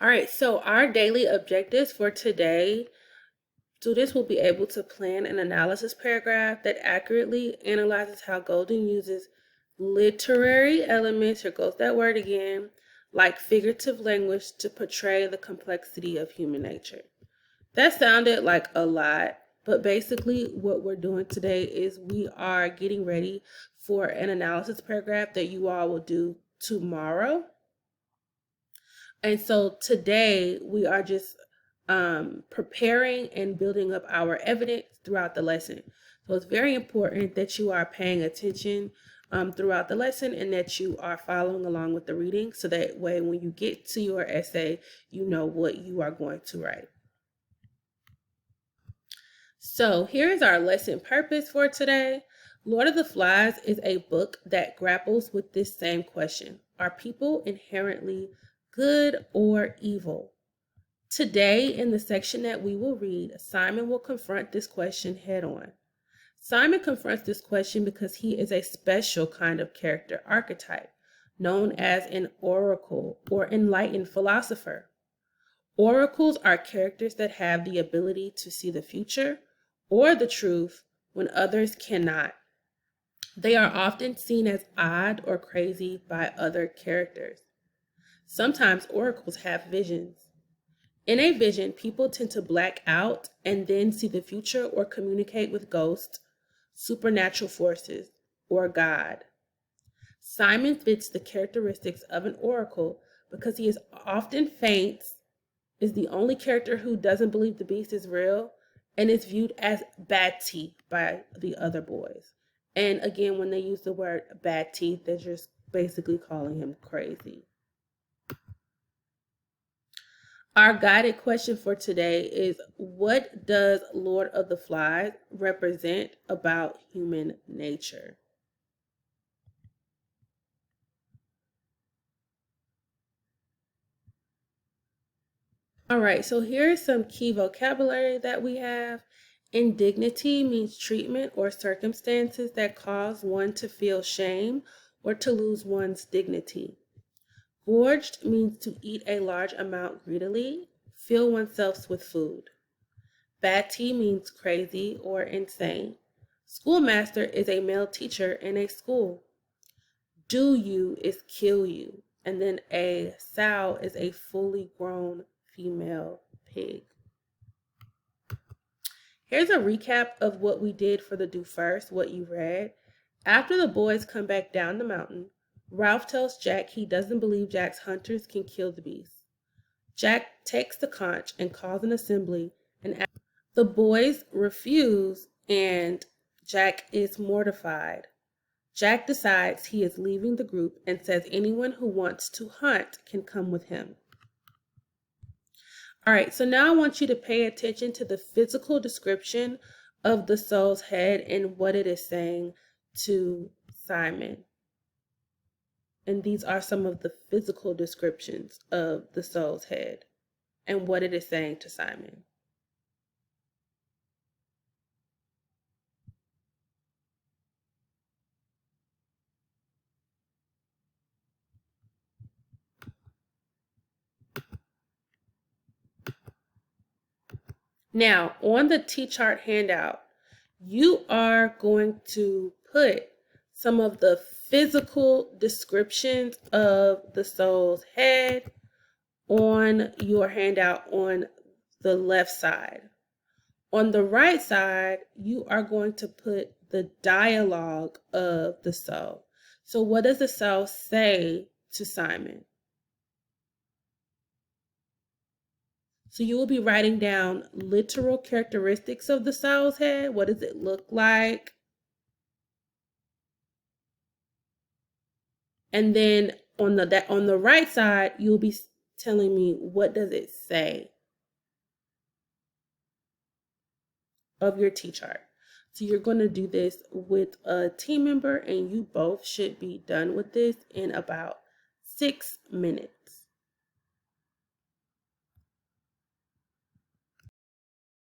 All right, so our daily objectives for today. Students will be able to plan an analysis paragraph that accurately analyzes how Golden uses literary elements, here goes that word again, like figurative language to portray the complexity of human nature. That sounded like a lot, but basically what we're doing today is we are getting ready for an analysis paragraph that you all will do tomorrow. And so today we are just preparing and building up our evidence throughout the lesson. So it's very important that you are paying attention throughout the lesson and that you are following along with the reading, so that way when you get to your essay, you know what you are going to write. So here is our lesson purpose for today. Lord of the Flies is a book that grapples with this same question. Are people inherently good or evil? Today, in the section that we will read, Simon will confront this question head on. Simon confronts this question because he is a special kind of character archetype, known as an oracle or enlightened philosopher. Oracles are characters that have the ability to see the future or the truth when others cannot. They are often seen as odd or crazy by other characters. Sometimes oracles have visions. In a vision, people tend to black out and then see the future or communicate with ghosts, supernatural forces, or God. Simon fits the characteristics of an oracle because he is often faints, is the only character who doesn't believe the beast is real, and is viewed as batty by the other boys. And again, when they use the word batty, they're just basically calling him crazy. Our guided question for today is, what does Lord of the Flies represent about human nature? All right, so here's some key vocabulary that we have. Indignity means treatment or circumstances that cause one to feel shame or to lose one's dignity. Gorged means to eat a large amount greedily, fill oneself with food. Batty means crazy or insane. Schoolmaster is a male teacher in a school. Do you is kill you. And then a sow is a fully grown female pig. Here's a recap of what we did for the do first, what you read. After the boys come back down the mountain, Ralph tells Jack he doesn't believe Jack's hunters can kill the beast. Jack takes the conch and calls an assembly, and the boys refuse, and Jack is mortified. Jack decides he is leaving the group and says anyone who wants to hunt can come with him. All right, so now I want you to pay attention to the physical description of the soul's head and what it is saying to Simon. And these are some of the physical descriptions of the soul's head and what it is saying to Simon. Now, on the Tchart handout, you are going to put some of the physical descriptions of the soul's head on your handout on the left side. On the right side, you are going to put the dialogue of the soul. So what does the soul say to Simon? So you will be writing down literal characteristics of the soul's head. What does it look like? And then on the right side, you'll be telling me, what does it say of your Tchart? So you're going to do this with a team member, and you both should be done with this in about 6 minutes.